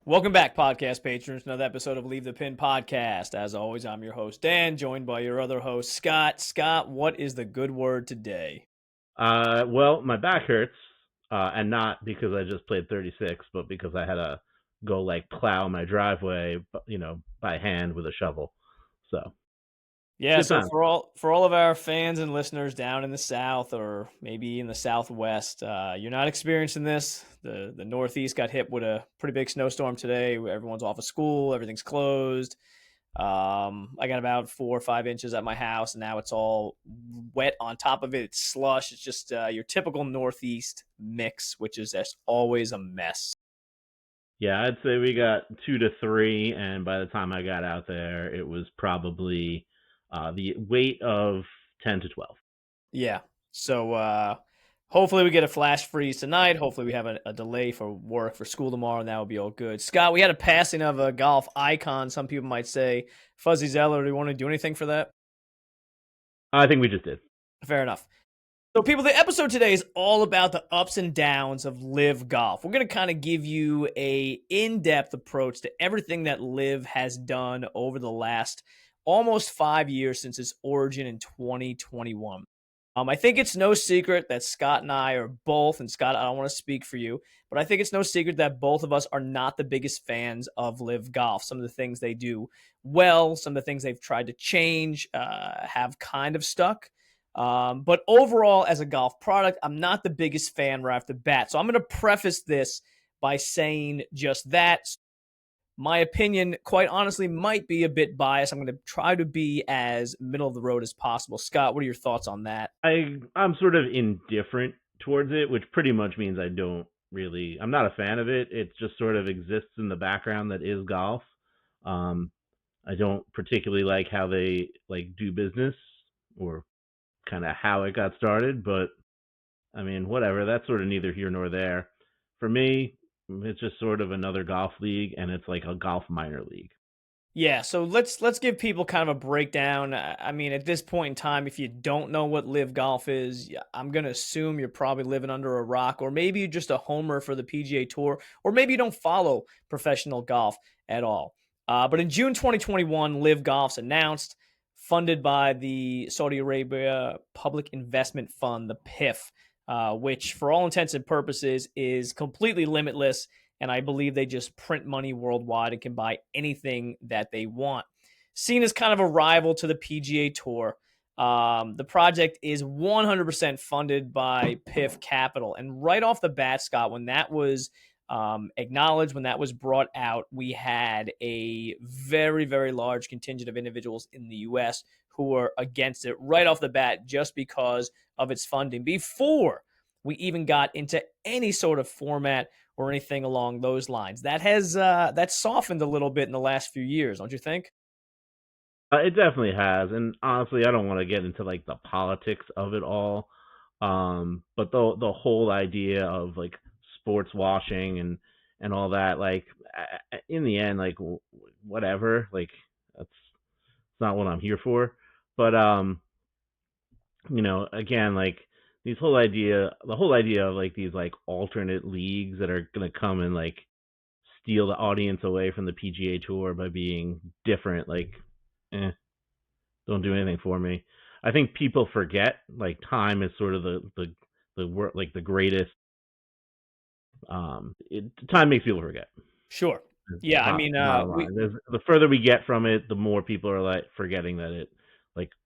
Welcome back, podcast patrons, to another episode of Leave the Pin podcast. As always, I'm your host, Dan, joined by your other host, Scott. Scott, what is the good word today? Well, my back hurts, and not because I just played 36, but because I had to go plow my driveway, by hand with a shovel. So Yeah, good so time. for all of our fans and listeners down in the South or maybe in the Southwest, you're not experiencing this. The Northeast got hit with a pretty big snowstorm today. Everyone's off of school, everything's closed. I got about 4 or 5 inches at my house, and now it's all wet on top of it. It's slush. It's just your typical Northeast mix, which is just always a mess. Yeah, I'd say we got 2 to 3, and by the time I got out there, it was probably the weight of 10 to 12. Yeah. So hopefully we get a flash freeze tonight. Hopefully we have a delay for work for school tomorrow, and that will be all good. Scott, we had a passing of a golf icon, some people might say. Fuzzy Zeller, do you want to do anything for that? I think we just did. Fair enough. So, people, the episode today is all about the ups and downs of LIV Golf. We're going to kind of give you a in-depth approach to everything that LIV has done over the last almost 5 years since its origin in 2021. I think it's no secret that Scott and I are both, and Scott, I don't want to speak for you, but I think it's no secret that both of us are not the biggest fans of LIV Golf. Some of the things they do well, some of the things they've tried to change have kind of stuck. But overall, as a golf product, I'm not the biggest fan right off the bat. So I'm going to preface this by saying just that. My opinion, quite honestly, might be a bit biased. I'm going to try to be as middle of the road as possible. Scott, what are your thoughts on that? I'm sort of indifferent towards it, which pretty much means I'm not a fan of it. It just sort of exists in the background that is golf. I don't particularly like how they do business or kind of how it got started, but I mean, whatever. That's sort of neither here nor there. For me, it's just sort of another golf league, and it's like a golf minor league. Yeah, so let's give people kind of a breakdown. I mean, at this point in time, if you don't know what LIV Golf is, I'm going to assume you're probably living under a rock, or maybe you're just a homer for the PGA Tour, or maybe you don't follow professional golf at all. But in June 2021, LIV Golf's announced, funded by the Saudi Arabia Public Investment Fund, the PIF, which for all intents and purposes is completely limitless. And I believe they just print money worldwide and can buy anything that they want. Seen as kind of a rival to the PGA Tour, the project is 100% funded by PIF Capital. And right off the bat, Scott, when that was acknowledged, when that was brought out, we had a very, very large contingent of individuals in the U.S. who were against it right off the bat just because of its funding before we even got into any sort of format or anything along those lines. That has that's softened a little bit in the last few years, don't you think? It definitely has, and honestly, I don't want to get into the politics of it all. But the whole idea of sports washing and all that, in the end, whatever, that's not what I'm here for. But again, the whole idea of these alternate leagues that are gonna come and steal the audience away from the PGA Tour by being different, don't do anything for me. I think people forget time is sort of the greatest. Time makes people forget. Sure. Yeah, I mean, the further we get from it, the more people are forgetting that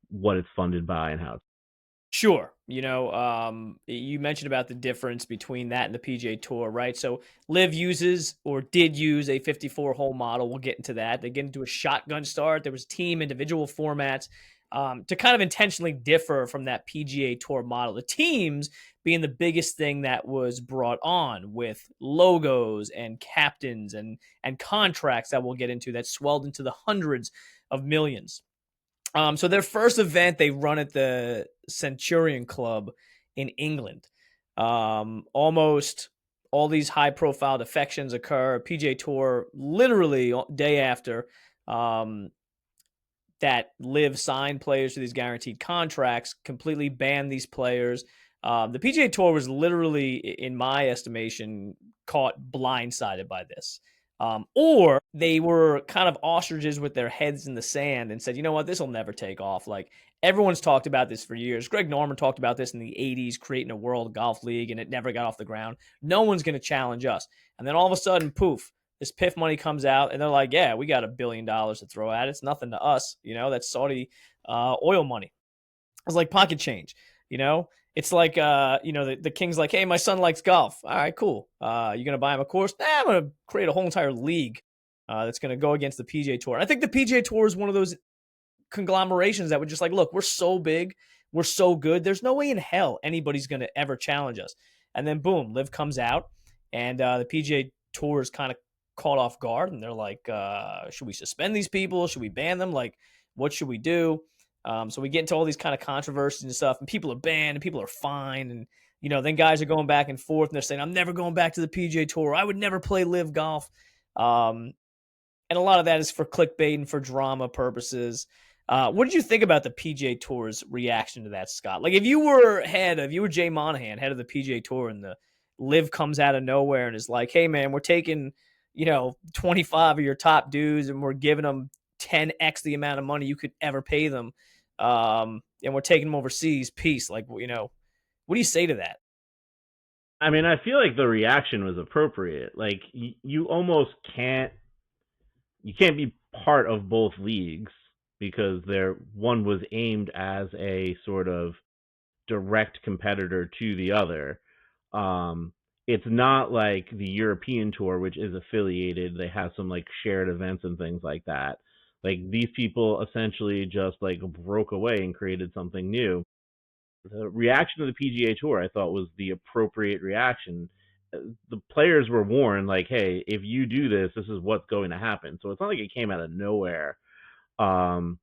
what it's funded by and how. Sure. You mentioned about the difference between that and the PGA Tour, right? So LIV uses or did use a 54-hole model. We'll get into that. They get into a shotgun start. There was team, individual formats to kind of intentionally differ from that PGA Tour model. The teams being the biggest thing that was brought on with logos and captains and contracts that we'll get into that swelled into the hundreds of millions. So their first event they run at the Centurion Club in England. Almost all these high-profile defections occur. PGA Tour literally day after that LIV signed players to these guaranteed contracts, completely banned these players. The PGA Tour was literally, in my estimation, caught blindsided by this. Or they were kind of ostriches with their heads in the sand and said, you know what, this will never take off. Like everyone's talked about this for years. Greg Norman talked about this in the 80s, creating a World Golf League, and it never got off the ground. No one's going to challenge us. And then all of a sudden, poof, this PIF money comes out, and they're like, yeah, we got $1 billion to throw at it. It's nothing to us. That's Saudi oil money. It's like pocket change, you know? It's like, the king's like, hey, my son likes golf. All right, cool. You going to buy him a course? Nah, I'm going to create a whole entire league that's going to go against the PGA Tour. And I think the PGA Tour is one of those conglomerations that would just like, look, we're so big, we're so good. There's no way in hell anybody's going to ever challenge us. And then boom, Liv comes out, and the PGA Tour is kind of caught off guard, and they're like, should we suspend these people? Should we ban them? Like, what should we do? So we get into all these kind of controversies and stuff, and people are banned and people are fined, and then guys are going back and forth, and they're saying, I'm never going back to the PGA Tour. I would never play Live Golf. And a lot of that is for clickbait and for drama purposes. What did you think about the PGA Tour's reaction to that, Scott? Like, if you were Jay Monahan, head of the PGA Tour, and the Liv comes out of nowhere and is like, hey, man, we're taking, 25 of your top dudes and we're giving them 10x the amount of money you could ever pay them. And we're taking them overseas. Peace. Like, what do you say to that? I mean, I feel like the reaction was appropriate. Like, you almost can't be part of both leagues because one was aimed as a sort of direct competitor to the other. It's not like the European tour, which is affiliated. They have some like shared events and things like that. Like these people essentially just like broke away and created something new. The reaction to the PGA Tour, I thought, was the appropriate reaction. The players were warned, like, hey, if you do this, this is what's going to happen. So it's not like it came out of nowhere. Again,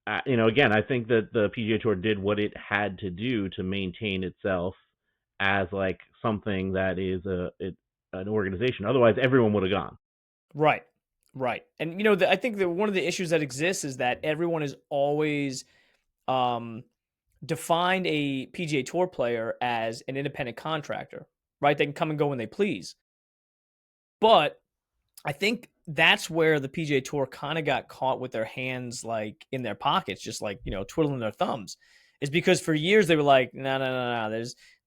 I think that the PGA Tour did what it had to do to maintain itself as like something that is an organization. Otherwise, everyone would have gone. Right. Right. And, I think that one of the issues that exists is that everyone is always defined a PGA Tour player as an independent contractor, right? They can come and go when they please. But I think that's where the PGA Tour kind of got caught with their hands like in their pockets, just like, twiddling their thumbs. Is because for years they were like, no.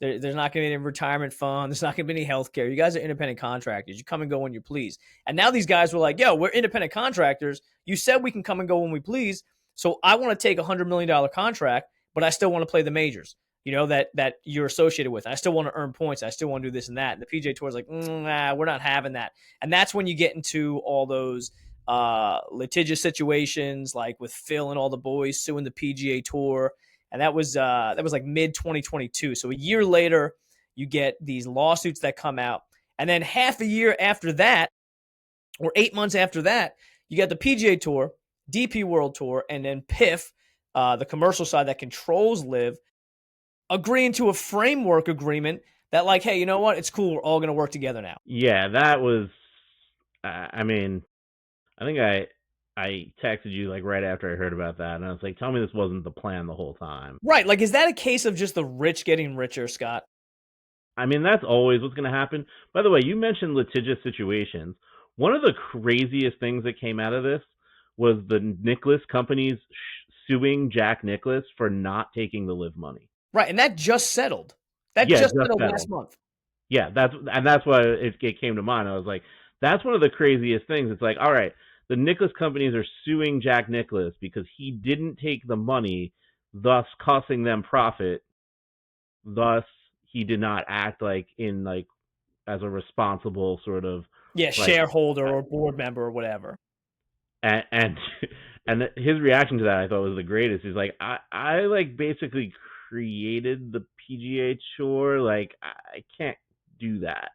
There's not going to be any retirement fund. There's not going to be any health care. You guys are independent contractors. You come and go when you please. And now these guys were like, yo, we're independent contractors. You said we can come and go when we please. So I want to take $100 million contract, but I still want to play the majors, that you're associated with. I still want to earn points. I still want to do this and that. And the PGA Tour is like, nah, we're not having that. And that's when you get into all those litigious situations, like with Phil and all the boys suing the PGA Tour. And that was like mid 2022. So a year later, you get these lawsuits that come out, and then half a year after that, or 8 months after that, you got the PGA Tour, DP World Tour, and then PIF, the commercial side that controls Live, agreeing to a framework agreement that, like, hey, you know what? It's cool. We're all going to work together now. Yeah, that was. I mean, I think I texted you like right after I heard about that, and I was like, "Tell me this wasn't the plan the whole time." Right? Like, is that a case of just the rich getting richer, Scott? I mean, that's always what's going to happen. By the way, you mentioned litigious situations. One of the craziest things that came out of this was the Nicklaus companies suing Jack Nicklaus for not taking the live money. Right, and that just settled. That Yeah, just just settled settled. last month. Yeah, that's why it came to mind. I was like, that's one of the craziest things. It's like, all right, the Nicklaus companies are suing Jack Nicklaus because he didn't take the money, thus costing them profit. Thus, he did not act as a responsible sort of Yeah, like shareholder or board member or whatever. and and his reaction to that I thought was the greatest. He's like, I like basically created the PGA Tour. Like I can't do that.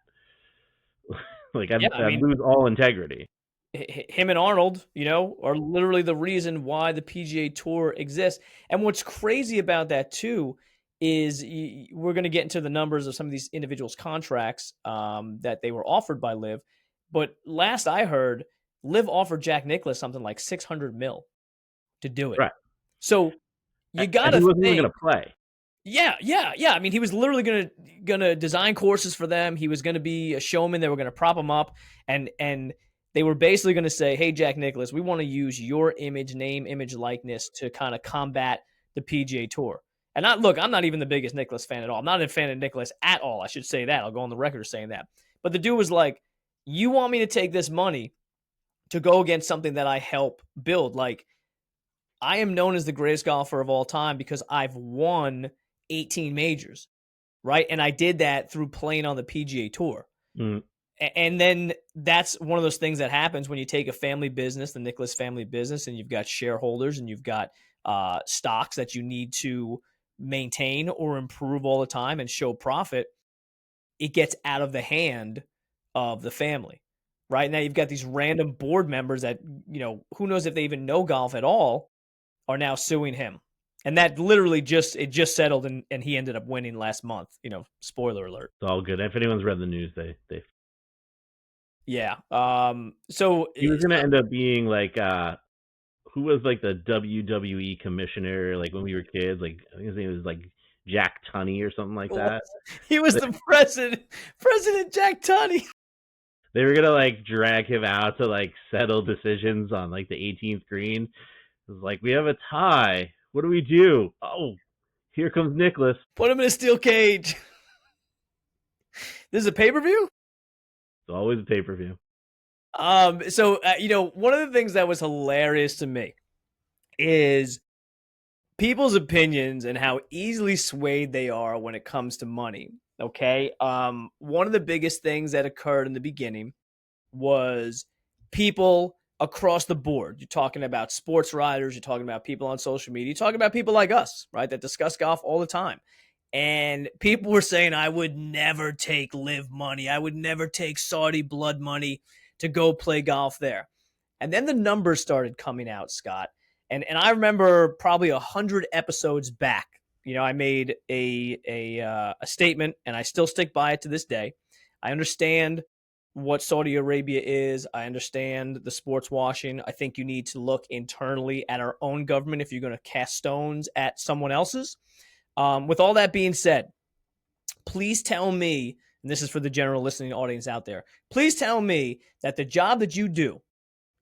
Like Yeah, I I'd mean, lose all integrity. him and Arnold, are literally the reason why the PGA Tour exists. And what's crazy about that too is we're going to get into the numbers of some of these individuals' contracts that they were offered by Liv. But last I heard, Liv offered Jack Nicklaus something like 600 mil to do it. Right. So you got And he to wasn't even think, going to play. Yeah. I mean, he was literally gonna design courses for them. He was gonna be a showman. They were gonna prop him up, and they were basically gonna say, "Hey, Jack Nicklaus, we want to use your image, name, image, likeness to kind of combat the PGA Tour." And look, I'm not even the biggest Nicklaus fan at all. I'm not a fan of Nicklaus at all. I should say that. I'll go on the record saying that. But the dude was like, "You want me to take this money to go against something that I help build? Like, I am known as the greatest golfer of all time because I've won 18 majors, right? And I did that through playing on the PGA Tour. Mm. And then that's one of those things that happens when you take a family business, the Nicholas family business, and you've got shareholders and you've got stocks that you need to maintain or improve all the time and show profit. It gets out of the hand of the family. Right now, you've got these random board members that, who knows if they even know golf at all, are now suing him. And that literally just settled, and he ended up winning last month. Spoiler alert. It's all good. If anyone's read the news, they Yeah. So, he was gonna end up being like who was like the WWE commissioner like when we were kids? Like I think his name was like Jack Tunney or something like that. he was the President Jack Tunney. They were gonna like drag him out to like settle decisions on like the 18th green. It was like we have a tie. What do we do? Oh, here comes Nicholas. Put him in a steel cage. This is a pay per view. It's always a pay per view. So one of the things that was hilarious to me is people's opinions and how easily swayed they are when it comes to money. Okay. One of the biggest things that occurred in the beginning was people across the board. You're talking about sports writers, you're talking about people on social media, you're talking about people like us, right, that discuss golf all the time. And people were saying, I would never take live money. I would never take Saudi blood money to go play golf there. And then the numbers started coming out, Scott. And I remember probably 100 episodes back, I made a statement, and I still stick by it to this day. I understand what Saudi Arabia is. I understand the sports washing. I think you need to look internally at our own government if you're going to cast stones at someone else's. With all that being said, please tell me, and this is for the general listening audience out there, please tell me that the job that you do,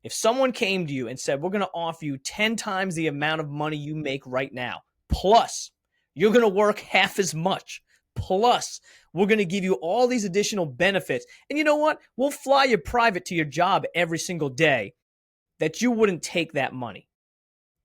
if someone came to you and said, we're going to offer you 10 times the amount of money you make right now, plus you're going to work half as much, plus we're going to give you all these additional benefits, and you know what? We'll fly you private to your job every single day, that you wouldn't take that money.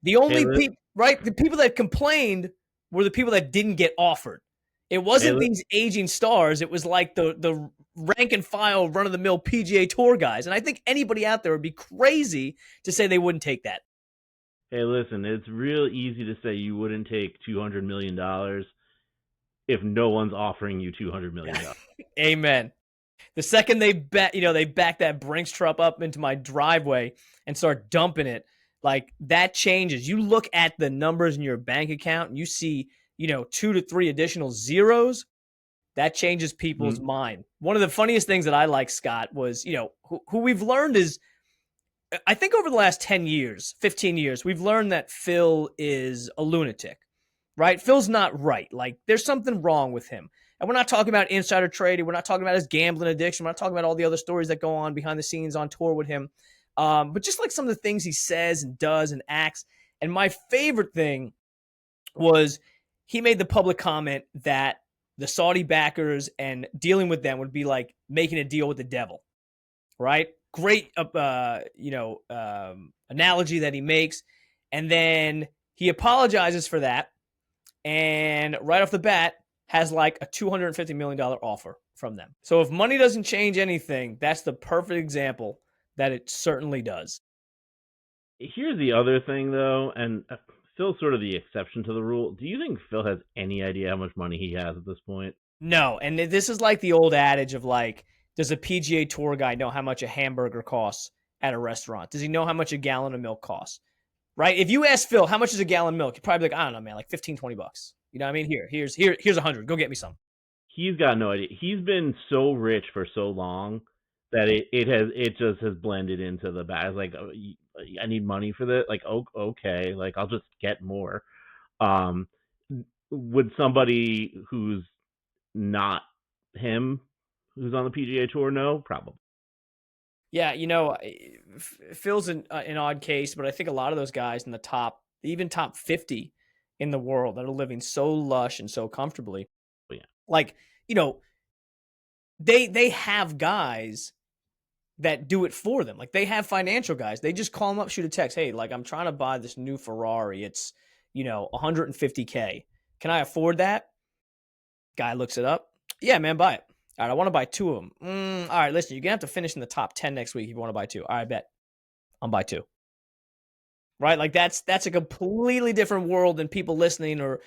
The only people, right? The people that complained were the people that didn't get offered. It wasn't these aging stars. It was like the rank and file, run of the mill PGA Tour guys. And I think anybody out there would be crazy to say they wouldn't take that. Hey, listen, it's real easy to say you wouldn't take $200 million if no one's offering you $200 million. Amen. The second they back that Brinks truck up into my driveway and start dumping it, like that changes. You look at the numbers in your bank account and you see, 2 to 3 additional zeros. That changes people's mind. One of the funniest things that I like, Scott, was, who we've learned is, I think over the last 10 years, 15 years, we've learned that Phil is a lunatic, right? Phil's not right. Like there's something wrong with him. And we're not talking about insider trading. We're not talking about his gambling addiction. We're not talking about all the other stories that go on behind the scenes on tour with him. But just like some of the things he says and does and acts. And my favorite thing was he made the public comment that the Saudi backers and dealing with them would be like making a deal with the devil, right? Great, analogy that he makes. And then he apologizes for that. And right off the bat, has like a $250 million offer from them. So if money doesn't change anything, that's the perfect example that it certainly does. Here's the other thing, though, and Phil's sort of the exception to the rule. Do you think Phil has any idea how much money he has at this point? No, and this is like the old adage of like, does a PGA Tour guy know how much a hamburger costs at a restaurant? Does he know how much a gallon of milk costs? Right? If you ask Phil, how much is a gallon of milk? He'd probably be like, I don't know, man, like 15, 20 bucks. You know what I mean? Here's 100. Go get me some. He's got no idea. He's been so rich for so long that it just has blended into the bag. It's like, oh, I need money for this. Like, okay, like I'll just get more. would somebody who's not him, who's on the PGA Tour, know? Probably. Yeah, Phil's an odd case, but I think a lot of those guys in the top, even top 50 in the world that are living so lush and so comfortably, Yeah. like, you know, they have guys that do it for them. Like they have financial guys. They just call them up, shoot a text. Hey, like I'm trying to buy this new Ferrari. It's, 150K. Can I afford that? Guy looks it up. Yeah, man, buy it. All right, I want to buy two of them. All right, listen, you're going to have to finish in the top 10 next week if you want to buy two. All right, bet. I'll buy two. Right? Like that's a completely different world than people listening or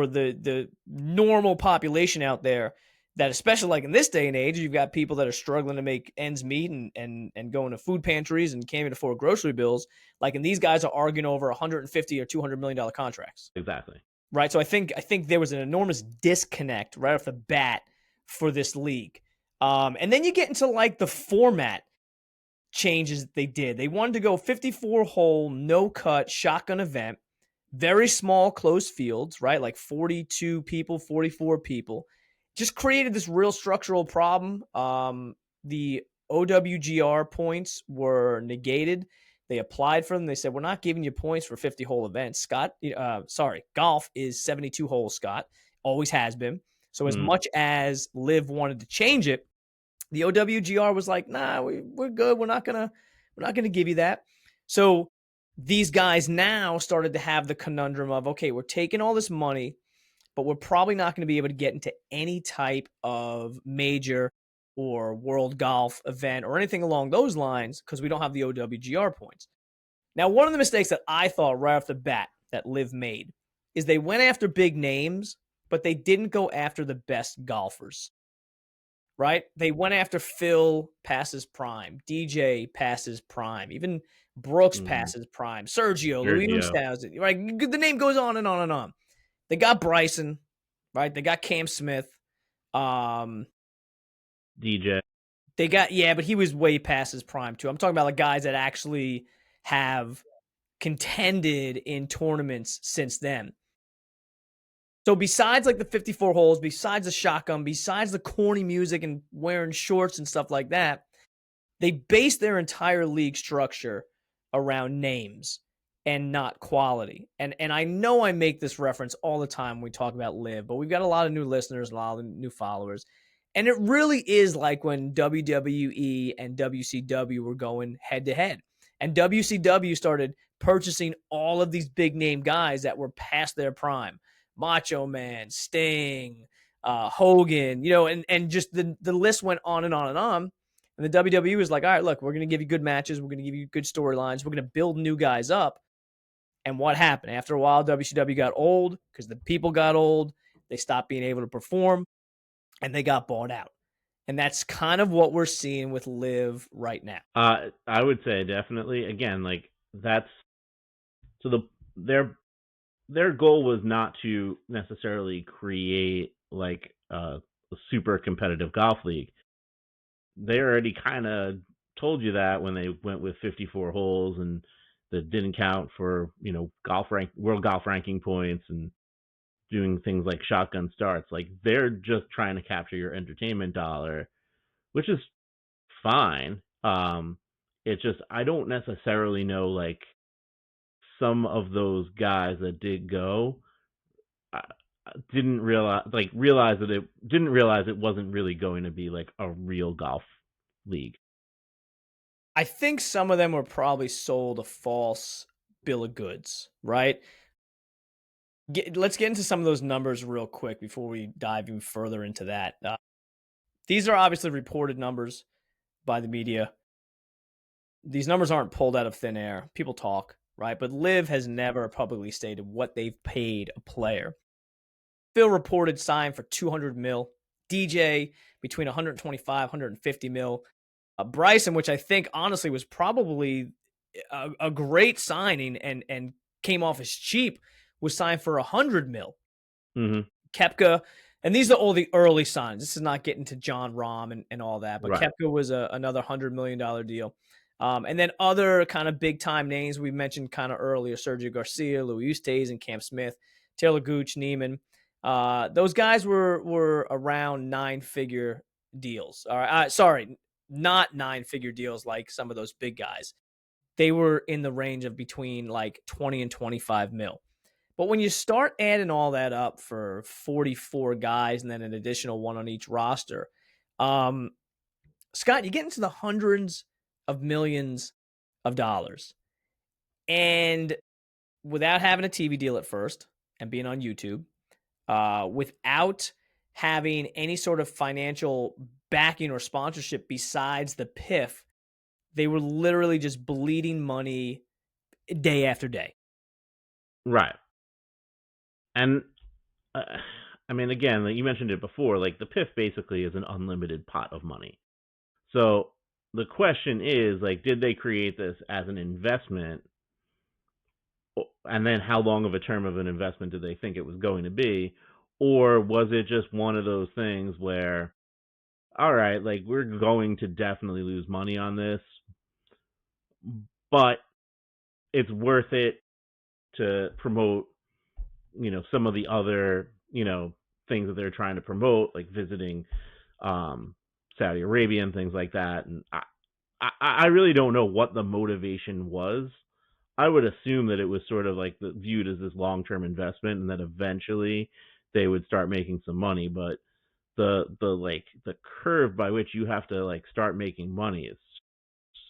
the normal population out there that, especially like in this day and age, you've got people that are struggling to make ends meet and going to food pantries and can't even afford grocery bills. Like, and these guys are arguing over 150 or $200 million contracts. Exactly. Right. So I think there was an enormous disconnect right off the bat for this league. And then you get into like the format changes that they did. They wanted to go 54 hole, no cut, shotgun event, very small closed fields, right? Like 42 people, 44 people. Just created this real structural problem. The OWGR points were negated. They applied for them. They said, we're not giving you points for 50 hole events. Golf is 72 holes, Scott. Always has been. So as much as LIV wanted to change it, the OWGR was like, nah, we're good. We're not gonna give you that. So these guys now started to have the conundrum of, okay, we're taking all this money, but we're probably not going to be able to get into any type of major or world golf event or anything along those lines because we don't have the OWGR points. Now, one of the mistakes that I thought right off the bat that LIV made is they went after big names, but they didn't go after the best golfers. Right? They went after Phil past his prime, DJ past his prime, even Brooks past his prime, Sergio, Louis Oosthuizen, right? The name goes on and on and on. They got Bryson, right? They got Cam Smith. DJ. They got, yeah, but he was way past his prime too. I'm talking about like guys that actually have contended in tournaments since then. So besides like the 54 holes, besides the shotgun, besides the corny music and wearing shorts and stuff like that, they base their entire league structure around names and not quality. And I know I make this reference all the time when we talk about LIV, but we've got a lot of new listeners, a lot of new followers. And it really is like when WWE and WCW were going head to head. And WCW started purchasing all of these big name guys that were past their prime. Macho Man, Sting, Hogan, and just the list went on and on and on. And the WWE was like, all right, look, we're going to give you good matches. We're going to give you good storylines. We're going to build new guys up. And what happened? After a while, WCW got old because the people got old. They stopped being able to perform and they got bought out. And that's kind of what we're seeing with LIV right now. I would say definitely. Again, like that's so their goal was not to necessarily create like a super competitive golf league. They already kind of told you that when they went with 54 holes and that didn't count for world golf ranking points and doing things like shotgun starts. Like they're just trying to capture your entertainment dollar, which is fine. It's just I don't necessarily know like some of those guys that did go didn't realize it wasn't really going to be like a real golf league. I think some of them were probably sold a false bill of goods, right? Let's get into some of those numbers real quick before we dive even further into that. These are obviously reported numbers by the media. These numbers aren't pulled out of thin air. People talk, right? But LIV has never publicly stated what they've paid a player. Phil reported signed for 200 mil. DJ between 125, 150 mil. Bryson, which I think honestly was probably a great signing and came off as cheap, was signed for 100 mil. Mm-hmm. Koepka, and these are all the early signs. This is not getting to John Rahm and all that, but Right. Koepka was another $100 million deal. And then other kind of big time names we mentioned kind of earlier: Sergio Garcia, Louis Oosthuizen, Cam Smith, Taylor Gooch, Neiman. Those guys were around nine-figure deals. All right, sorry, not nine-figure deals like some of those big guys. They were in the range of between like 20 and 25 mil. But when you start adding all that up for 44 guys and then an additional one on each roster, um, Scott, you get into the hundreds of millions of dollars. And without having a TV deal at first and being on YouTube, without having any sort of financial backing or sponsorship besides the PIF, they were literally just bleeding money day after day. Right. And uh, I mean, again, like you mentioned it before, like the PIF basically is an unlimited pot of money. So the question is, like, did they create this as an investment? And then how long of a term of an investment did they think it was going to be? Or was it just one of those things where, all right, like we're going to definitely lose money on this, but it's worth it to promote, some of the other, things that they're trying to promote, like visiting Saudi Arabia and things like that. And I really don't know what the motivation was. I would assume that it was sort of like viewed as this long-term investment, and that eventually they would start making some money. But the curve by which you have to like start making money is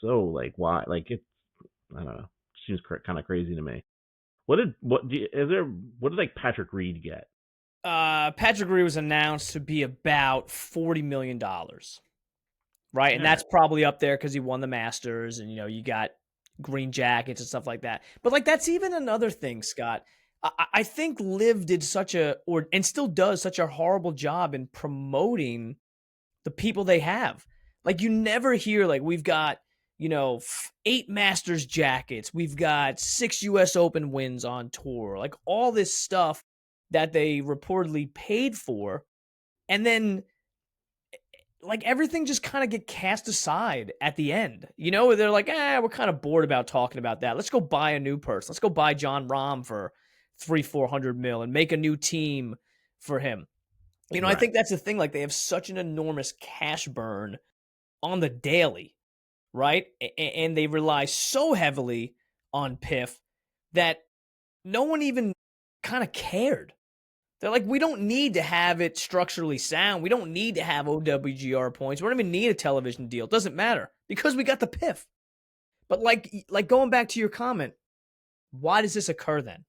so like why like it I don't know, seems kind of crazy to me. What did like Patrick Reed get? Patrick Reed was announced to be about $40 million, right? All And right. that's probably up there because he won the Masters, and you got green jackets and stuff like that. But like that's even another thing, Scott. I think Liv did such a or and still does such a horrible job in promoting the people they have. Like you never hear like we've got 8 Masters jackets, we've got 6 U.S. Open wins on tour, like all this stuff that they reportedly paid for, and then like everything just kind of get cast aside at the end. They're like, we're kind of bored about talking about that. Let's go buy a new person. Let's go buy John Rahm for 300-400 mil and make a new team for him. I Right. think that's the thing. Like they have such an enormous cash burn on the daily, right? And they rely so heavily on PIF that no one even kind of cared. They're like, we don't need to have it structurally sound. We don't need to have OWGR points. We don't even need a television deal. It doesn't matter because we got the PIF. But like going back to your comment, why does this occur then?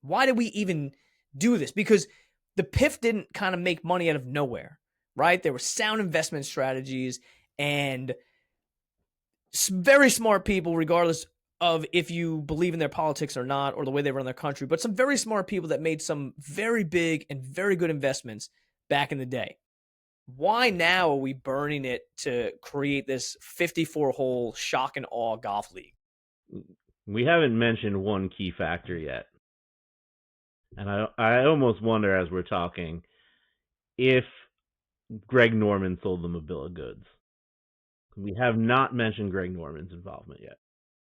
Why did we even do this? Because the PIF didn't kind of make money out of nowhere, right? There were sound investment strategies and very smart people, regardless of if you believe in their politics or not, or the way they run their country, but some very smart people that made some very big and very good investments back in the day. Why now are we burning it to create this 54-hole shock and awe golf league? We haven't mentioned one key factor yet, and I almost wonder as we're talking if Greg Norman sold them a bill of goods. We have not mentioned Greg Norman's involvement yet.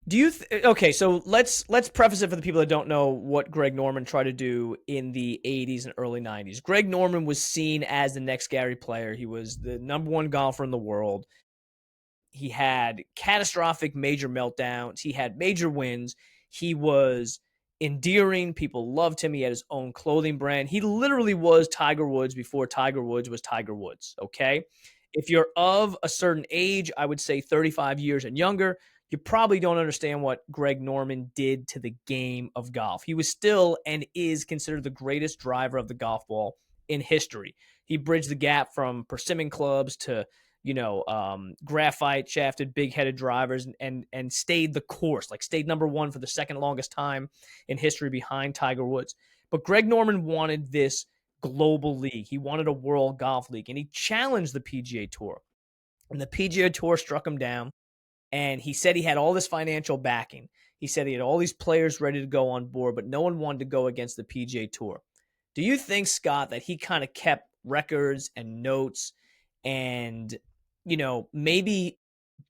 Do you okay, so let's preface it for the people that don't know what Greg Norman tried to do in the 80s and early 90s. Greg Norman was seen as the next Gary Player. He was the number one golfer in the world. He had catastrophic major meltdowns. He had major wins. He was endearing. People loved him. He had his own clothing brand. He literally was Tiger Woods before Tiger Woods was Tiger Woods. Okay. If you're of a certain age, I would say 35 years and younger, you probably don't understand what Greg Norman did to the game of golf. He was still and is considered the greatest driver of the golf ball in history. He bridged the gap from persimmon clubs to graphite shafted, big headed drivers, and stayed the course, like stayed number one for the second longest time in history behind Tiger Woods. But Greg Norman wanted this global league. He wanted a world golf league, and he challenged the PGA Tour. And the PGA Tour struck him down, and he said he had all this financial backing. He said he had all these players ready to go on board, but no one wanted to go against the PGA Tour. Do you think, Scott, that he kind of kept records and notes and maybe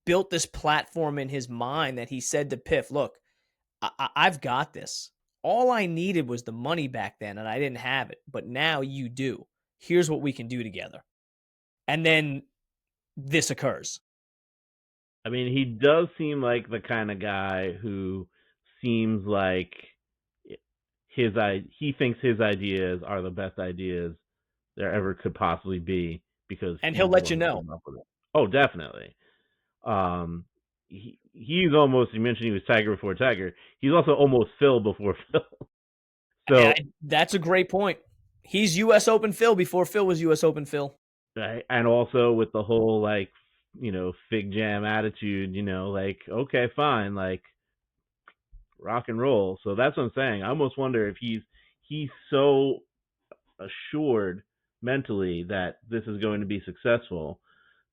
built this platform in his mind that he said to PIF, look, I've got this. All I needed was the money back then, and I didn't have it. But now you do. Here's what we can do together. And then this occurs. I mean, he does seem like the kind of guy who seems like he thinks his ideas are the best ideas there ever could possibly be because And he'll he's the let you one who know. came up with it. Oh, definitely. He's almost, you mentioned he was Tiger before Tiger. He's also almost Phil before Phil. So That's a great point. He's U.S. Open Phil before Phil was U.S. Open Phil. right, and also with the whole like fig jam attitude, like okay, fine, like rock and roll. So that's what I'm saying. I almost wonder if he's so assured mentally that this is going to be successful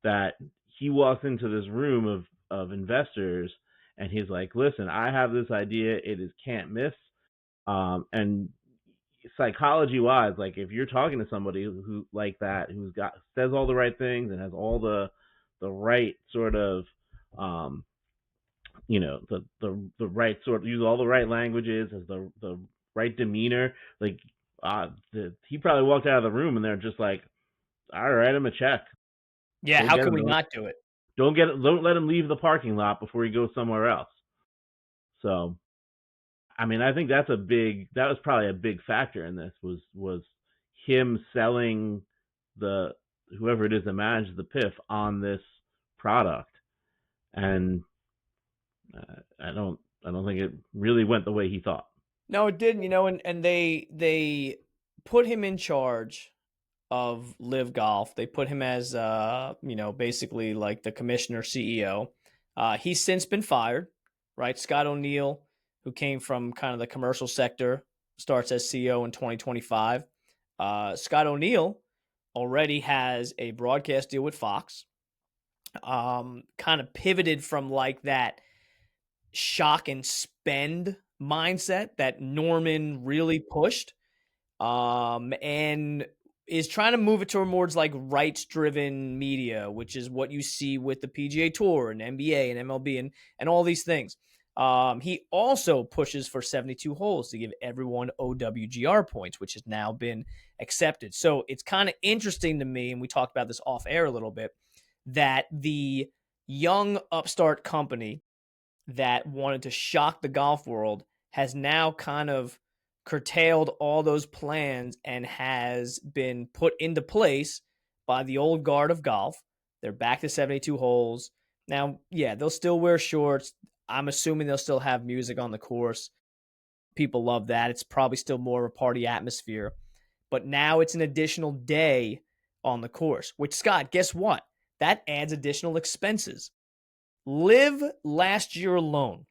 that he walks into this room of investors and he's like, listen, I have this idea, it is can't miss. And psychology wise, like if you're talking to somebody who like that, who's got says all the right things and has all the right sort of the right sort of use all the right languages, has the right demeanor, like he probably walked out of the room and they're just like, all right, I'm a check. Yeah, Go how get can him. we not do it? Don't let him leave the parking lot before he goes somewhere else. So I mean, I think that was probably a big factor in this was him selling the whoever it is that manages the PIF on this product, and I don't think it really went the way he thought. No, it didn't, and they put him in charge of Live Golf. They put him as basically like the commissioner CEO. He's since been fired, right? Scott O'Neill, who came from kind of the commercial sector, starts as CEO in 2025. Scott O'Neill already has a broadcast deal with Fox. Kind of pivoted from like that shock and spend mindset that Norman really pushed, and is trying to move it towards like rights driven media, which is what you see with the PGA Tour and NBA and MLB and all these things. He also pushes for 72 holes to give everyone OWGR points, which has now been accepted. So it's kind of interesting to me, and we talked about this off air a little bit, that the young upstart company that wanted to shock the golf world has now kind of curtailed all those plans and has been put into place by the old guard of golf. They're back to 72 holes. Now, yeah, they'll still wear shorts. I'm assuming they'll still have music on the course. People love that. It's probably still more of a party atmosphere. But now it's an additional day on the course, which, Scott, guess what? That adds additional expenses. Live last year alone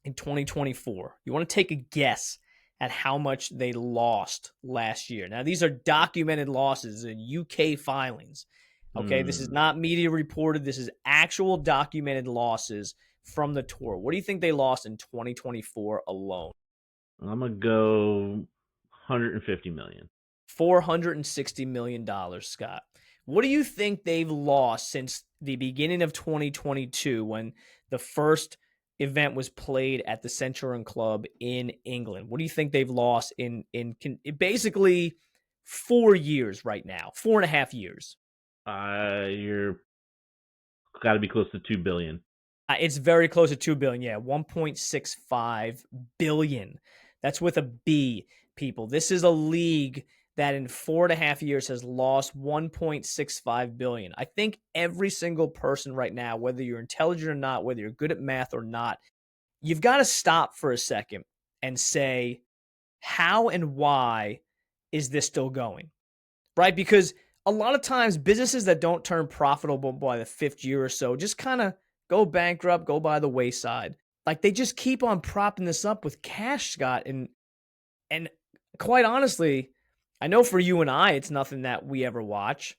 in 2024. You want to take a guess at how much they lost last year. Now, these are documented losses in UK filings. Okay, this is not media reported. This is actual documented losses from the tour. What do you think they lost in 2024 alone? I'm gonna go 150 million. $460 million, Scott. What do you think they've lost since the beginning of 2022 when the first event was played at the Centurion Club in England? What do you think they've lost in basically 4 years right now, 4.5 years? You're got to be close to 2 billion. It's very close to 2 billion. Yeah, 1.65 billion. That's with a B, people. This is a league that in 4.5 years has lost 1.65 billion. I think every single person right now, whether you're intelligent or not, whether you're good at math or not, you've got to stop for a second and say, how and why is this still going? Right? Because a lot of times businesses that don't turn profitable by the fifth year or so just kind of go bankrupt, go by the wayside. Like they just keep on propping this up with cash, Scott. And quite honestly, I know for you and I, it's nothing that we ever watch.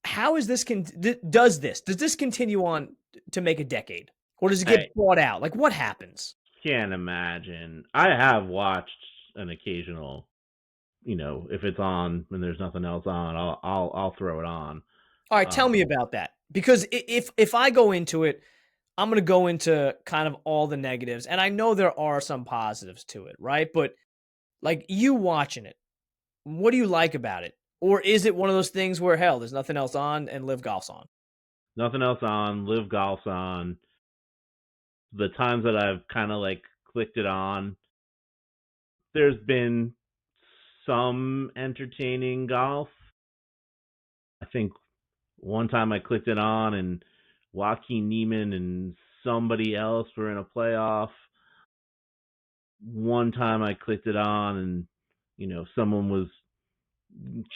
How is this? Does this continue on to make a decade, or does it get I bought out? Like what happens? can't imagine. I have watched an occasional, if it's on and there's nothing else on, I'll throw it on. All right, tell me Um, about that. Because if I go into it, I'm gonna go into kind of all the negatives, and I know there are some positives to it, right? But like you watching it, what do you like about it? Or is it one of those things where hell, there's nothing else on and live golf's on? Nothing else on, live golf's on. The times that I've kind of like clicked it on, there's been some entertaining golf. I think one time I clicked it on and Joaquin Neiman and somebody else were in a playoff. One time I clicked it on and someone was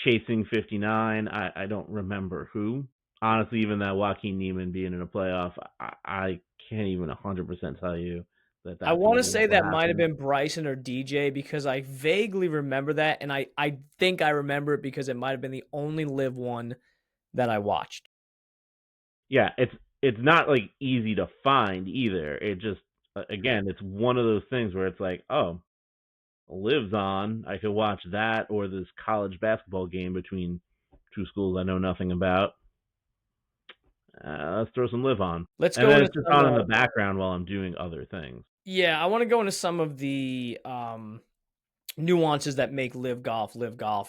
chasing 59. I don't remember who. Honestly, even that Joaquin Neiman being in a playoff, I can't even 100% tell you that I that's wanna even say what that might have happened. been Bryson or DJ because I vaguely remember that, and I think I remember it because it might have been the only live one that I watched. Yeah, it's not like easy to find either. It just again, it's one of those things where it's like, oh, lives on. I could watch that or this college basketball game between two schools I know nothing about. Let's throw some live on, Let's and go then into it's just some, on in the background while I'm doing other things. yeah, I wanna go into some of the, nuances that make live golf,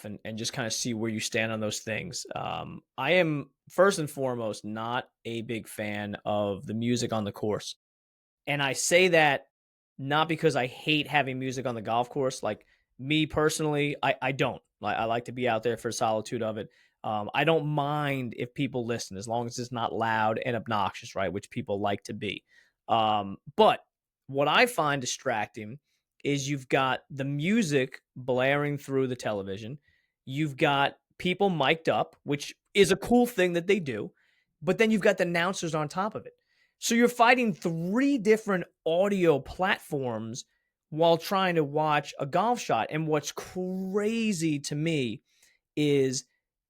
and just kinda see where you stand on those things. I am, first and foremost, not a big fan of the music on the course. And I say that not because I hate having music on the golf course. Like me personally, I don't. I like to be out there for the solitude of it. I don't mind if people listen as long as it's not loud and obnoxious, right? Which people like to be. But what I find distracting is you've got the music blaring through the television. You've got people mic'd up, which is a cool thing that they do. But then you've got the announcers on top of it. So you're fighting three different audio platforms while trying to watch a golf shot. And what's crazy to me is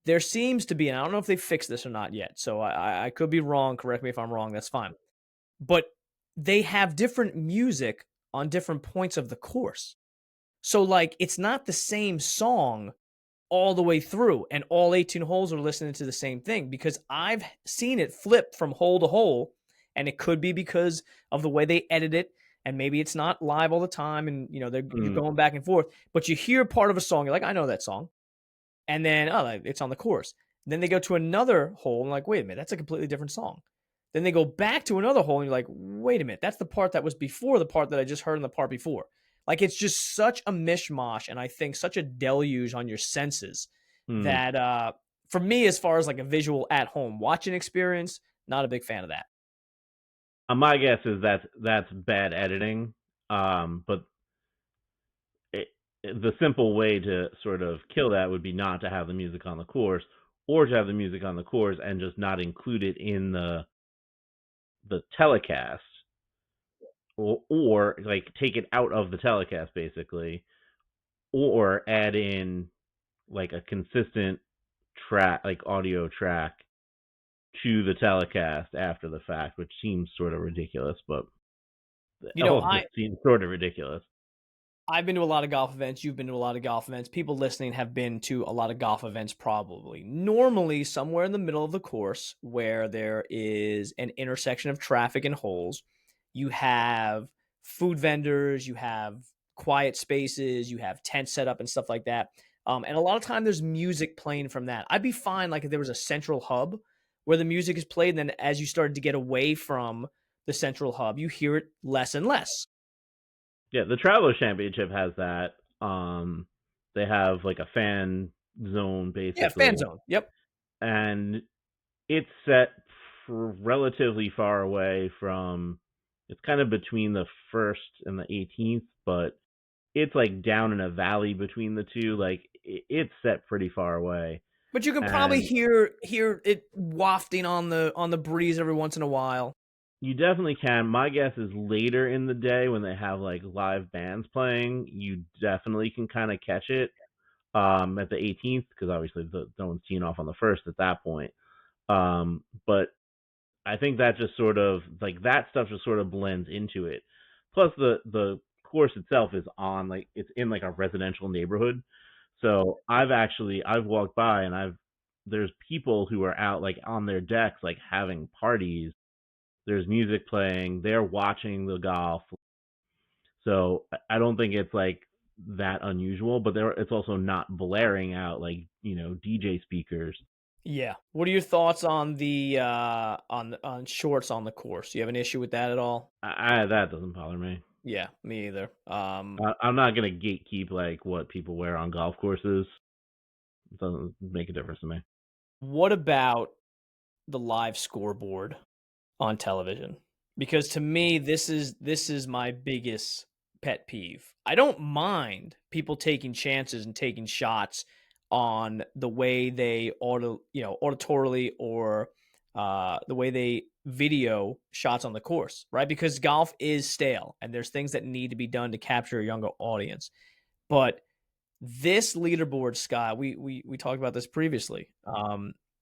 there seems to be, and I don't know if they fixed this or not yet. So I could be wrong. Correct me if I'm wrong. That's fine. But they have different music on different points of the course. So, like, it's not the same song all the way through, and all 18 holes are listening to the same thing because I've seen it flip from hole to hole, and it could be because of the way they edit it, and maybe it's not live all the time, and you're Mm, going back and forth, but you hear part of a song, you're like, I know that song, and then oh, like, it's on the course. Then they go to another hole, and like, wait a minute, that's a completely different song. Then they go back to another hole, and you're like, wait a minute, that's the part that was before the part that I just heard in the part before. Like it's just such a mishmash, and I think such a deluge on your senses mm. that for me, as far as like a visual at home watching experience, not a big fan of that. My guess is that's bad editing. But it, the simple way to sort of kill that would be not to have the music on the course, or to have the music on the course and just not include it in the telecast, or like take it out of the telecast basically, or add in like a consistent track, like audio track to the telecast after the fact, which seems sort of ridiculous, but You know, all of this I seems sort of ridiculous. I've been to a lot of golf events. You've been to a lot of golf events. People listening have been to a lot of golf events, probably. Normally, somewhere in the middle of the course where there is an intersection of traffic and holes, you have food vendors, you have quiet spaces, you have tents set up and stuff like that. And a lot of time there's music playing from that. I'd be fine like if there was a central hub where the music is played. And then as you started to get away from the central hub, you hear it less and less. Yeah, the Travelers Championship has that. They have like a fan zone Yeah, fan basically, zone. Yep. and it's set relatively far away from. It's kind of between the first and the 18th, but it's like down in a valley between the two. Like it's set pretty far away, But you can probably and hear it wafting on the breeze every once in a while. you definitely can. My guess is later in the day when they have like live bands playing, you definitely can kind of catch it at the 18th, because obviously no one's teeing off on the first at that point. But I think that just sort of like that stuff just sort of blends into it. Plus the course itself is on like it's in like a residential neighborhood. So I've walked by and I've there's people who are out like on their decks like having parties There's music playing. They're watching the golf. So I don't think it's like that unusual, but it's also not blaring out like, DJ speakers. Yeah. What are your thoughts on the on shorts on the course? Do you have an issue with that at all? That doesn't bother me. Yeah, me either. I'm not gonna gatekeep like what people wear on golf courses. It doesn't make a difference to me. What about the live scoreboard on television? Because to me, this is my biggest pet peeve. I don't mind people taking chances and taking shots on the way they auditorily or the way they video shots on the course, right? Because golf is stale and there's things that need to be done to capture a younger audience. But this leaderboard, Scott, we talked about this previously.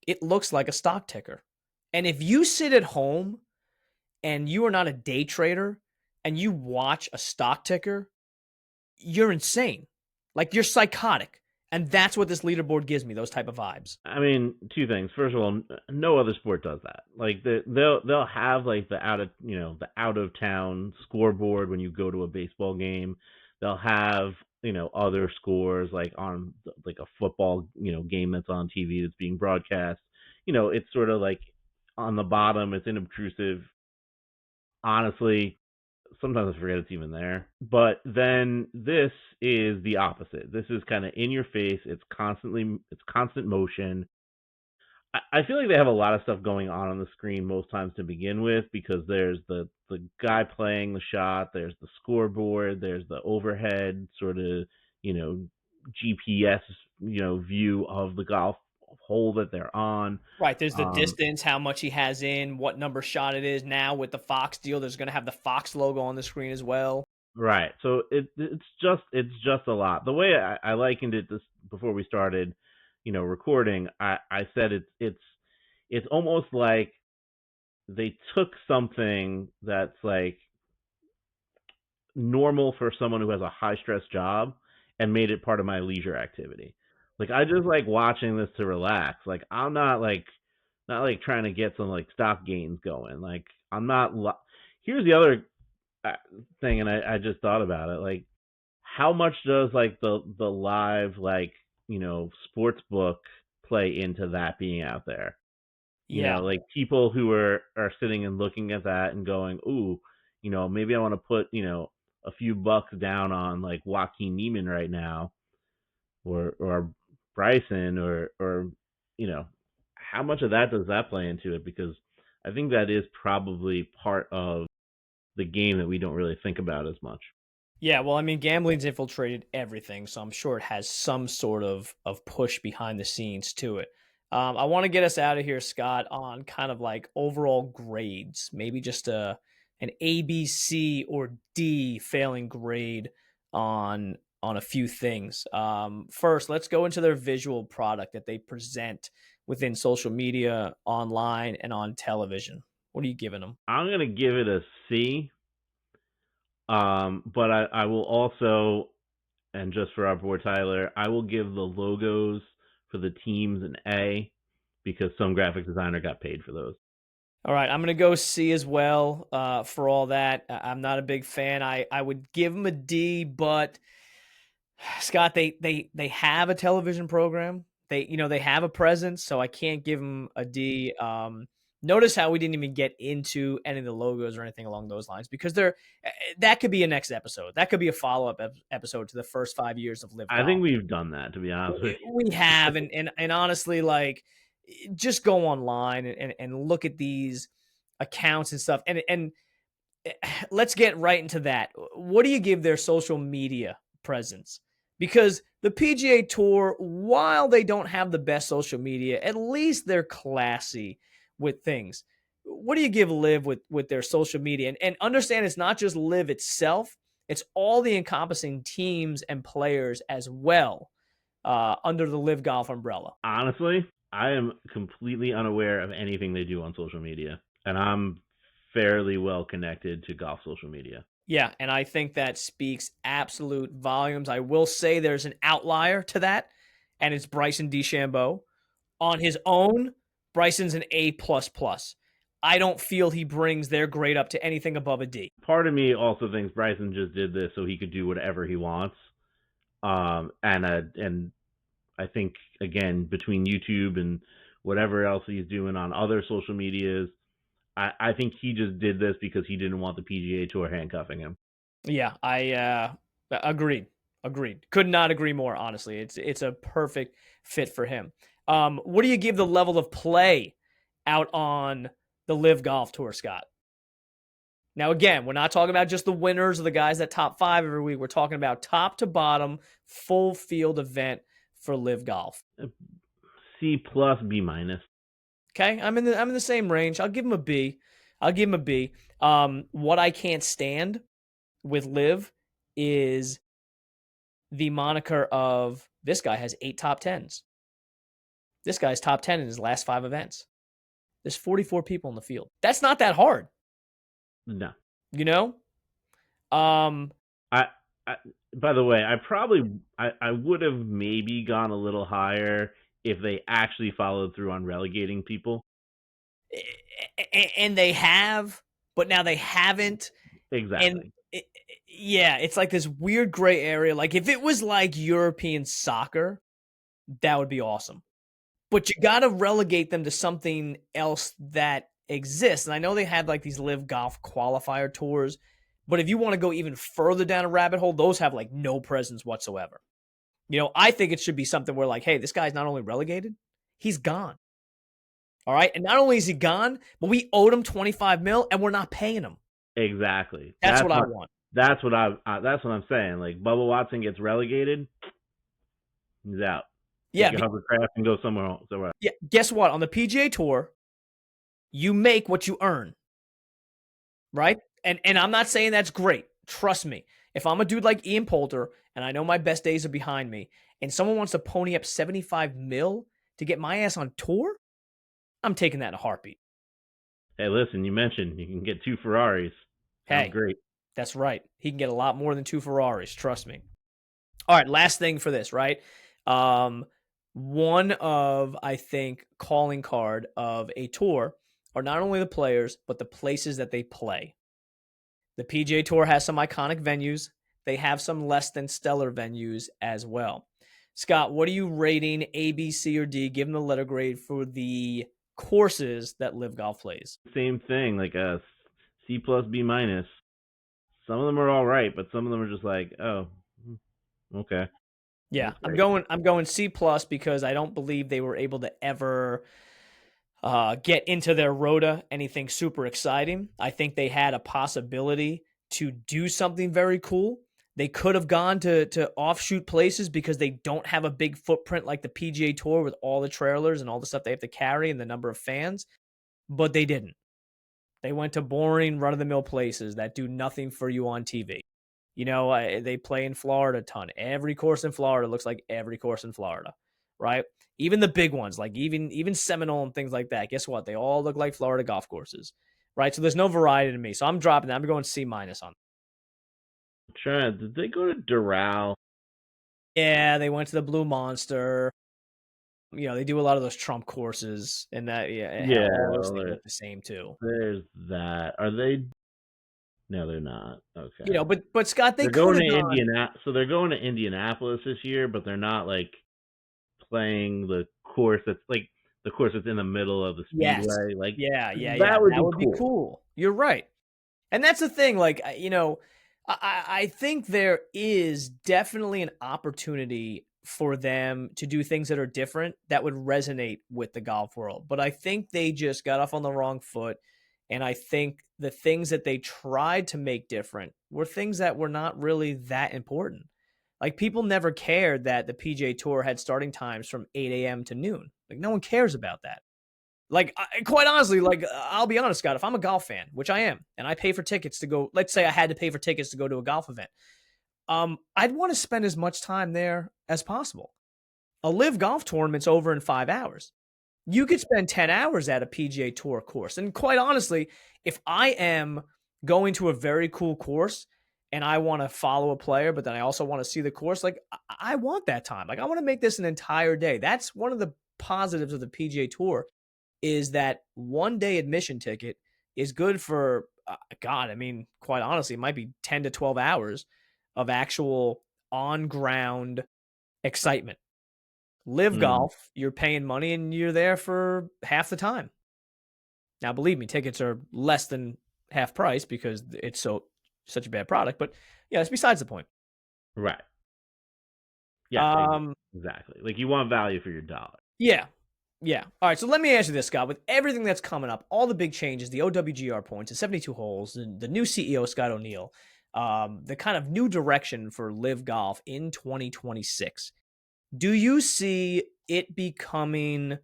It looks like a stock ticker. And if you sit at home and you are not a day trader and you watch a stock ticker, you're insane. Like you're psychotic. And that's what this leaderboard gives me, those type of vibes. I mean, two things. First of all, no other sport does that. Like they'll have like the out of town scoreboard when you go to a baseball game. They'll have other scores like on like a football game that's on TV that's being broadcast. It's sort of like on the bottom. It's inobtrusive. Honestly, sometimes I forget it's even there. But then this is the opposite. This is kind of in your face. It's constant motion. I feel like they have a lot of stuff going on the screen most times to begin with, because there's the guy playing the shot, there's the scoreboard, there's the overhead sort of GPS view of the golf hole that they're on. Right. There's the Um, distance, how much he has in, what number shot it is. Now with the Fox deal, there's going to have the Fox logo on the screen as well. Right. So it's just a lot. The way I likened it this before we started, recording, I said it's almost like they took something that's like normal for someone who has a high stress job and made it part of my leisure activity. Like I just like watching this to relax. Like I'm not like trying to get some like stock gains going. Like I'm not. Here's the other uh, thing, and I just thought about it. Like, how much does like the live like sports book play into that being out there? Yeah. Like people who are sitting and looking at that and going, "Ooh, maybe I want to put a few bucks down on like Joaquin Neiman right now, or Bryson, or how much of that does that play into it? Because I think that is probably part of the game that we don't really think about as much. Yeah, well, I mean, gambling's infiltrated everything, so I'm sure it has some sort of push behind the scenes to it. I want to get us out of here, Scott, on kind of like overall grades, maybe just an A, B, C, or D failing grade on a few things. First, let's go into their visual product that they present within social media, online, and on television. What are you giving them? I'm gonna give it a C. But I will also, and just for our boy Tyler, I will give the logos for the teams an A, because some graphic designer got paid for those. All right, I'm gonna go C as well. For all that, I'm not a big fan. I would give them a D, but Scott, they have a television program. They have a presence, so I can't give them a D. Notice how we didn't even get into any of the logos or anything along those lines, because that could be a next episode. That could be a follow up episode to the first 5 years of Live I Golf. think we've done that, to be honest with you. We have, and honestly, like, just go online and look at these accounts and stuff, and let's get right into that. What do you give their social media presence? Because the PGA Tour, while they don't have the best social media, at least they're classy with things. What do you give Live with their social media? And understand, it's not just Live itself; it's all the encompassing teams and players as well, under the Live Golf umbrella. Honestly, I am completely unaware of anything they do on social media, and I'm fairly well connected to golf social media. Yeah, and I think that speaks absolute volumes. I will say there's an outlier to that, and it's Bryson DeChambeau. On his own, Bryson's an A plus plus. I don't feel he brings their grade up to anything above a D. Part of me also thinks Bryson just did this so he could do whatever he wants. And I think again between YouTube and whatever else he's doing on other social medias, I think he just did this because he didn't want the PGA Tour handcuffing him. Yeah, I agreed. Agreed. Could not agree more, honestly. It's a perfect fit for him. What do you give the level of play out on the LIV Golf Tour, Scott? Now, again, we're not talking about just the winners or the guys that top 5 every week. We're talking about top to bottom, full field event for LIV Golf. C plus, B minus. Okay, I'm in the same range. I'll give him a B. I'll give him a B. What I can't stand with LIV is the moniker of this guy has 8 top 10s. This guy's top 10 in his last 5 events. There's 44 people in the field. That's not that hard. No. You know? I by the way, I would have maybe gone a little higher if they actually followed through on relegating people. And they have, but now they haven't. Exactly. And yeah, it's like this weird gray area. Like if it was like European soccer, that would be awesome. But you got to relegate them to something else that exists. And I know they had like these LIV Golf qualifier tours, but if you want to go even further down a rabbit hole, those have like no presence whatsoever. You know, I think it should be something where like, hey, this guy's not only relegated, he's gone. All right. And not only is he gone, but we owed him 25 mil and we're not paying him. Exactly. That's what I want. That's what I'm saying. Like Bubba Watson gets relegated, he's out. Yeah. Take your hovercraft and go somewhere else. Yeah. Guess what? On the PGA Tour, you make what you earn. Right? And I'm not saying that's great. Trust me. If I'm a dude like Ian Poulter and I know my best days are behind me and someone wants to pony up 75 mil to get my ass on tour, I'm taking that in a heartbeat. Hey, listen, you mentioned you can get 2 Ferraris. Sounds great. That's right. He can get a lot more than 2 Ferraris. Trust me. All right. Last thing for this, right? One of, I think, calling card of a tour are not only the players, but the places that they play. The PGA Tour has some iconic venues. They have some less than stellar venues as well. Scott, what are you rating A, B, C, or D? Give them the letter grade for the courses that LIV Golf plays. Same thing, like a C plus, B minus. Some of them are all right, but some of them are just like, oh, okay. Yeah, I'm going C plus because I don't believe they were able to ever get into their rota anything super exciting. I think they had a possibility to do something very cool. They could have gone to offshoot places because they don't have a big footprint like the PGA Tour with all the trailers and all the stuff they have to carry and the number of fans, but they didn't. They went to boring, run-of-the-mill places that do nothing for you on TV. You know, they play in Florida a ton. Every course in Florida looks like every course in Florida, right? Even the big ones, like even Seminole and things like that. Guess what? They all look like Florida golf courses, right? So there's no variety to me. So I'm dropping that. I'm going C minus on. Did they go to Doral? Yeah, they went to the Blue Monster. You know, they do a lot of those Trump courses, and that all those things look the same too. There's that. Are they? No, they're not. Okay. You know, but Scott, they're going to Indianapolis. So they're going to Indianapolis this year, but they're not like playing the course that's like the course that's in the middle of the speedway. Yes. Like, that would be cool. You're right, and that's the thing. Like, you know, I think there is definitely an opportunity for them to do things that are different that would resonate with the golf world. But I think they just got off on the wrong foot. And I think the things that they tried to make different were things that were not really that important. Like people never cared that the PGA Tour had starting times from 8 a.m. to noon. Like no one cares about that. Like quite honestly, like I'll be honest, Scott, if I'm a golf fan, which I am, and I pay for tickets to go, let's say I had to pay for tickets to go to a golf event. I'd want to spend as much time there as possible. A LIV Golf tournament's over in 5 hours. You could spend 10 hours at a PGA Tour course. And quite honestly, if I am going to a very cool course and I want to follow a player, but then I also want to see the course, like I want that time. Like I want to make this an entire day. That's one of the positives of the PGA Tour is that one-day admission ticket is good for, God, I mean, quite honestly, it might be 10 to 12 hours of actual on-ground excitement. Live Mm, Golf, you're paying money and you're there for half the time. Now, believe me, tickets are less than half price because it's such a bad product, but yeah, it's besides the point. right. Yeah, Um, exactly. Like you want value for your dollar. yeah. Yeah. All right. So let me ask you this, Scott. With everything that's coming up, all the big changes, the OWGR points, the 72 holes, the new CEO, Scott O'Neill, the kind of new direction for Live Golf in 2026, do you see it becoming,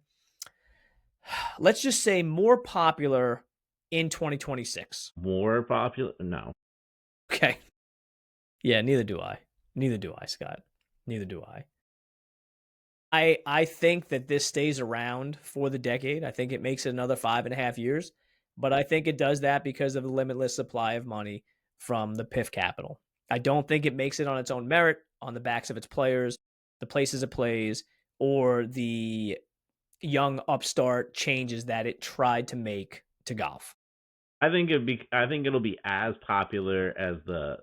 let's just say, more popular in 2026? More popular? No. Okay. Yeah, neither do I. Neither do I, Scott. Neither do I. I think that this stays around for the decade. I think it makes it another 5.5 years, but I think it does that because of the limitless supply of money from the PIF capital. I don't think it makes it on its own merit, on the backs of its players, the places it plays, or the young upstart changes that it tried to make to golf. I think it'll be as popular as the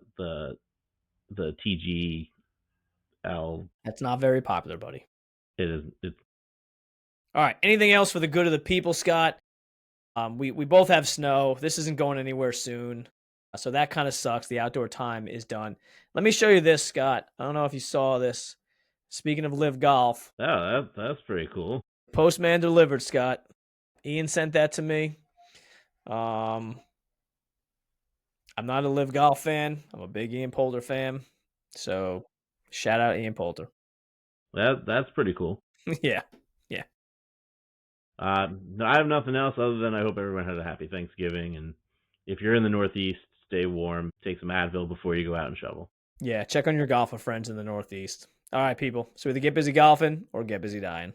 TGL. That's not very popular, buddy. It is. It's All right. Anything else for the good of the people, Scott? We both have snow. This isn't going anywhere soon. So that kind of sucks. The outdoor time is done. Let me show you this, Scott. I don't know if you saw this. Speaking of Live Golf, that's pretty cool. postman delivered, Scott. Ian sent that to me. Um, I'm not a Live Golf fan. I'm a big Ian Poulter fan. So shout out Ian Poulter. That's pretty cool. Yeah. Yeah. I have nothing else other than I hope everyone has a happy Thanksgiving, and if you're in the Northeast, stay warm. Take some Advil before you go out and shovel. Yeah. Check on your golfer friends in the Northeast. All right, people. So either get busy golfing or get busy dying.